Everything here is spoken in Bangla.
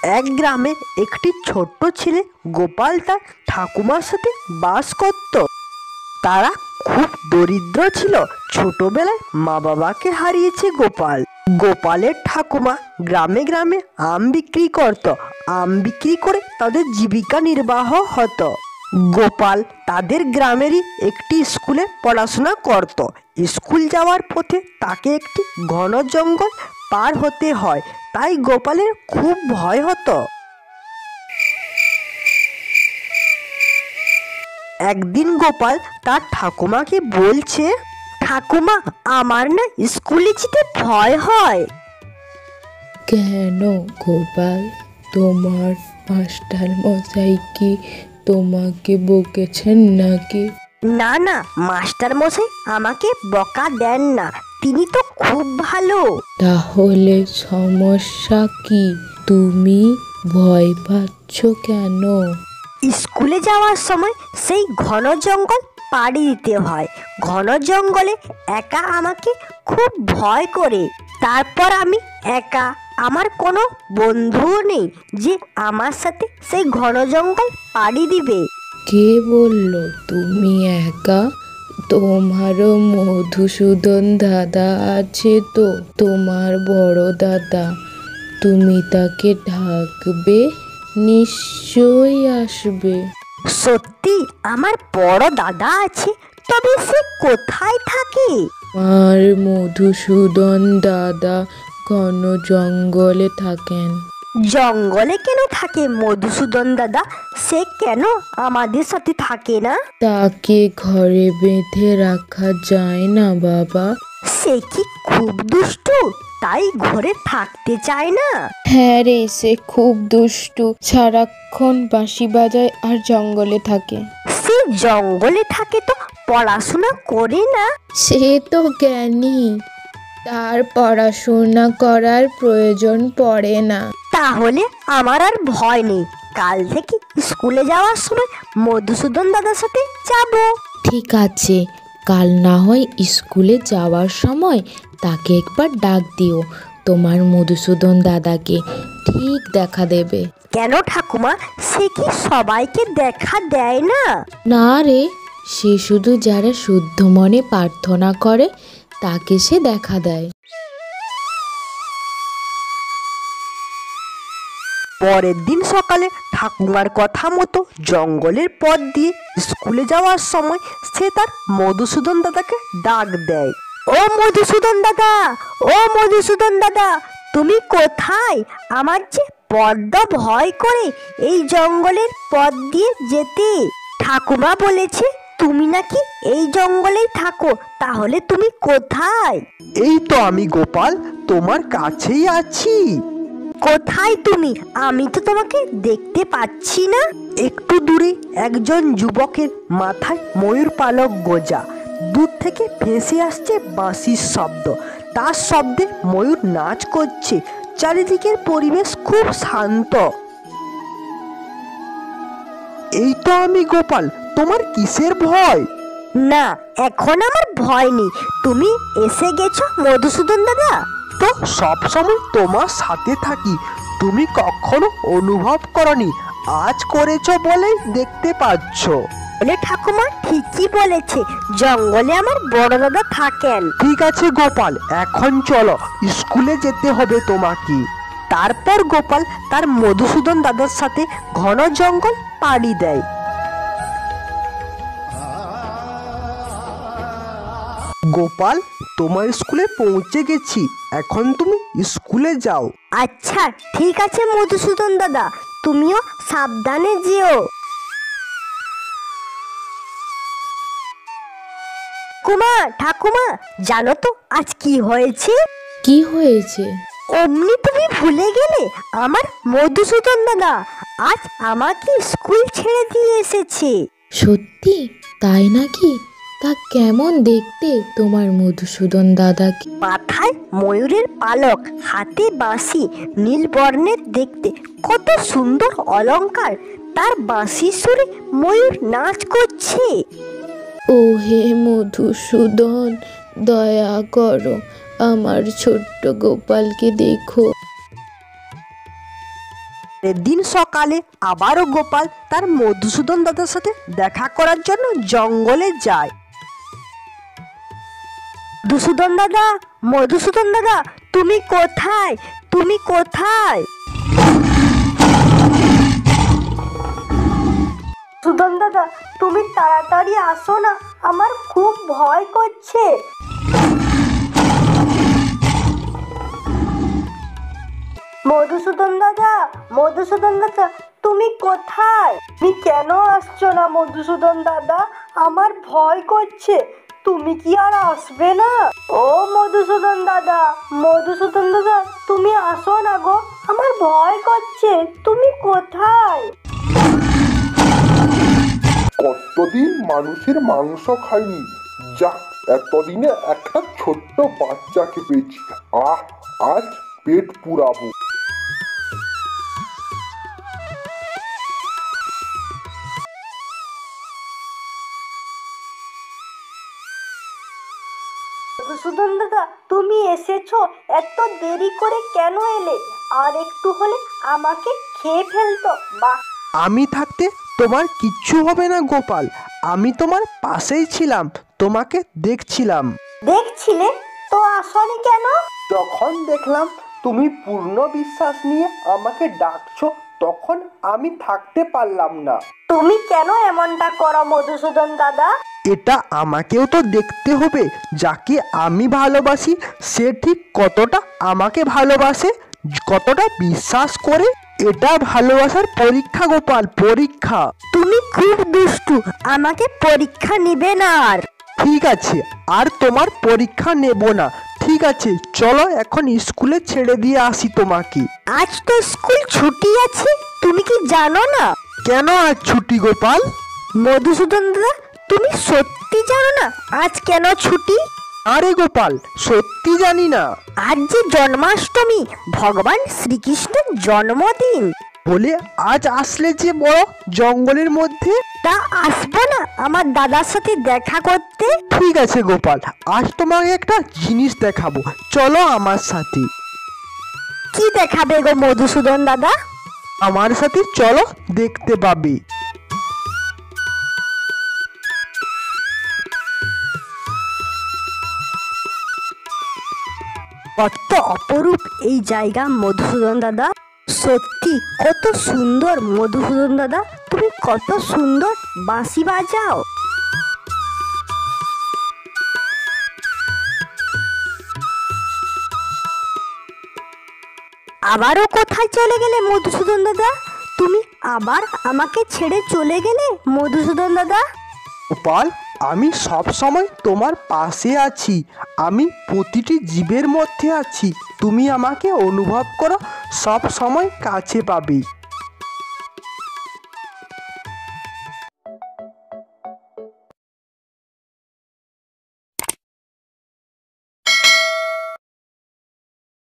এক গ্রামে একটি ছোট্ট ছেলে গোপাল তার ঠাকুমার সাথে বাস করত। তারা খুব দরিদ্র ছিল। ছোটবেলায় মা বাবাকে হারিয়েছে গোপাল। গোপালের ঠাকুমা গ্রামে গ্রামে আম বিক্রি করত। আম বিক্রি করে তাদের জীবিকা নির্বাহ হতো। গোপাল তাদের গ্রামেরই একটি স্কুলে পড়াশোনা করত। স্কুল যাওয়ার পথে তাকে একটি ঘন জঙ্গল পার হতে হয়, তাই গোপালের খুব ভয় হতো। একদিন গোপাল তার ঠাকুমাকে বলছে, ঠাকুমা, আমার না স্কুলে যেতে ভয় হয়। কেন গোপাল, তোমার মাস্টার মশাই কি তোমাকে বকেছেন নাকি? না না, মাস্টার মশাই আমাকে বকা দেন না, তিনি তো খুব ভালো। তাহলে সমস্যা কি? তুমি ভয় পাচ্ছ কেন? স্কুলে যাওয়ার সময় সেই ঘন জঙ্গল পাড়ি দিতে হয়। ঘন জঙ্গলে একা আমাকে খুব ভয় করে। তারপর আমি একা, আমার কোনো বন্ধুও নেই যে আমার সাথে সেই ঘন জঙ্গল পাড়ি দিবে। কে বলল তুমি একা? তোমারও মধুসূদন দাদা আছে তো, তোমার বড় দাদা। তুমি তাকে ডাকবে, নিশ্চয়ই আসবে। সত্যি আমার বড় দাদা আছে, তবে সে কোথায় থাকে? আর মধুসূদন দাদা ঘন জঙ্গলে থাকেন। জঙ্গলে কেন থাকে মধুসূদন দাদা? সে কেন আমাদের সাথে থাকে না? তাকে ঘরে বেঁধে রাখা যায় না বাবা। সে কি খুব দুষ্টু, তাই ঘরে থাকতে চায় না? হ্যাঁ রে, সে খুব দুষ্টু, সারাক্ষণ বাঁশি বাজায় আর জঙ্গলে থাকে। সে জঙ্গলে থাকে তো পড়াশোনা করে না? সে তো জ্ঞানী, তার পড়াশোনা করার প্রয়োজন পড়ে না। তাহলে আমার আর ভয় নেই। কাল থেকে স্কুলে যাওয়ার সময় মধুসূদন দাদার সাথে যাব। ঠিক আছে, কাল না হয় স্কুলে যাওয়ার সময় তাকে একবার ডাক দিও। তোমার মধুসূদন দাদাকে ঠিক দেখা দেবে। কেন ঠাকুমা, সে কি সবাইকে দেখা দেয় না? না রে, সে শুধু যারা শুদ্ধ মনে প্রার্থনা করে তাকে সে দেখা দেয়। পরের দিন সকালে ঠাকুমার কথা মতো জঙ্গলের পথ দিয়ে স্কুলে যাওয়ার সময় সে তার মধুসূদন দাদাকে ডাক দেয়। ও মধুসূদন দাদা, ও মধুসূদন দাদা, তুমি কোথায়? আমার যে বড্ড ভয় করে এই জঙ্গলের পথ দিয়ে যেতে। ঠাকুমা বলেছে তুমি নাকি এই জঙ্গলেই থাকো, তাহলে তুমি কোথায়? এই তো আমি গোপাল, তোমার কাছেই আছি। কোথায় তুমি? আমি তো তোমাকে দেখতে পাচ্ছি না। একটু দূরে একজন যুবকের মাথায় ময়ূর পালক গোজা। দূর থেকে ভেসে আসছে বাঁশির শব্দ। তার শব্দে ময়ূর নাচ করছে। চারিদিকের পরিবেশ খুব শান্ত। এই তো আমি গোপাল, তোমার কিসের ভয়? না, এখন আমার ভয় নেই। তুমি এসে গেছো মধুসূদন দাদা। তো সব সময় তোমার সাথে থাকি, তুমি কখনো অনুভব করনি, আজ করেছো বলেই দেখতে পাচ্ছ। বলে ঠাকুমা ঠিকই বলেছে, জঙ্গলে আমার বড় দাদা থাকেন। ঠিক আছে গোপাল, এখন চলো, স্কুলে যেতে হবে তোমাকে। তারপর গোপাল তার মধুসূদন দাদার সাথে ঘন জঙ্গল পাড়ি দেয়। গোপাল, তোমার স্কুলে পৌঁছে গেছি, এখন তুমি স্কুলে যাও। আচ্ছা ঠিক আছে মধুসূদন দাদা, তুমিও সাবধানে যেও। ঠাকুমা, জানো তো আজ কি হয়েছে? কি হয়েছে? অমনি তুমি ভুলে গেলে? আমার মধুসূদন দাদা আজ আমাকে স্কুল ছেড়ে দিয়ে এসেছে। সত্যি তাই নাকি? তা কেমন দেখতে তোমার মধুসূদন দাদাকে? মাথায় ময়ূরের পালক, হাতে বাঁশি, নীল বর্ণের দেখতে, কত সুন্দর অলংকার। তার বাঁশির সুরে ময়ূর নাচ করছে। ও হে মধুসূদন, দয়া করো, আমার ছোট্ট গোপালকে দেখো। দিন সকালে আবারও গোপাল তার মধুসূদন দাদার সাথে দেখা করার জন্য জঙ্গলে যায়। মধুসূদন দাদা, মধুসূদন দাদা, তুমি কোথায়? তুমি কোথায়? মধুসূদন দাদা, তুমি তাড়াতাড়ি আসো না, আমার খুব ভয় করছে। মধুসূদন দাদা, মধুসূদন দাদা, তুমি কোথায়? তুমি কেন আসছো না মধুসূদন দাদা? আমার ভয় করছে, তুমি কি আর আসবে না? ও মধুসূদন দাদা, মধুসূদন দাদা, তুমি আসো না গো, আমার ভয় করছে, তুমি কোথায়? কতদিন মানুষের মাংস খাইনি, যাক এতদিনে একটা ছোট্ট বাচ্চাকে পেয়েছি। আজ পেট পুরাবো। মধুসূদন দাদা, তুমি এসেছো, এত দেরি করে কেন এলে? আর একটু হলে আমাকে খেয়ে ফেলতো। বাহ, আমি থাকতে তোমার কিচ্ছু হবে না গোপাল, আমি তোমার পাশেই ছিলাম, তোমাকে দেখছিলাম। দেখছিলে তো আসনি কেন? যখন দেখলাম তুমি পূর্ণ বিশ্বাস নিয়ে আমাকে ডাকছো, তখন আমি থাকতে পারলাম না। তুমি কেন এমনটা করো মধুসূদন দাদা? এটা আমাকেও তো দেখতে হবে, যাকে আমি ভালোবাসি সে ঠিক কতটা আমাকে ভালোবাসে, কতটা বিশ্বাস করে। এটা ভালোবাসার পরীক্ষা গোপাল, পরীক্ষা। তুমি খুব দুষ্টু, আমাকে পরীক্ষা নিবে না। আর ঠিক আছে, আর তোমার পরীক্ষা নেব না। ঠিক আছে, চলো এখন স্কুলে ছেড়ে দিয়ে আসি তোমাকে। আজ তো স্কুল ছুটি আছে, তুমি কি জানো না? কেন আজ ছুটি গোপাল? মধুসূদন দাদা, তুমি সত্যি জানো না আজ কেন ছুটি? আরে গোপাল, সত্যি জানি না। আজ যে জন্মাষ্টমী, ভগবান শ্রীকৃষ্ণের জন্মদিন। বলে আজ আসলে যে বড় জঙ্গলের মধ্যে। তা আসবো না আমার দাদার সাথে দেখা করতে? ঠিক আছে গোপাল, আজ তোমাকে একটা জিনিস দেখাবো, চলো আমার সাথে। কি দেখাবে গো মধুসূদন দাদা? আমার সাথে চলো, দেখতে পাবে। কত অপরূপ এই জায়গা মধুসূদন দাদা, সত্যি কত সুন্দর। মধুসূদন দাদা, তুমি কত সুন্দর বাঁশি বাজাও। আবারও কোথায় চলে গেলে মধুসূদন দাদা? তুমি আবার আমাকে ছেড়ে চলে গেলে মধুসূদন দাদা? গোপাল, আমি সব সময় তোমার পাশে আছি, আমি প্রতিটি জীবের মধ্যে আছি, তুমি আমাকে অনুভব করো, সব সময় কাছে পাবে।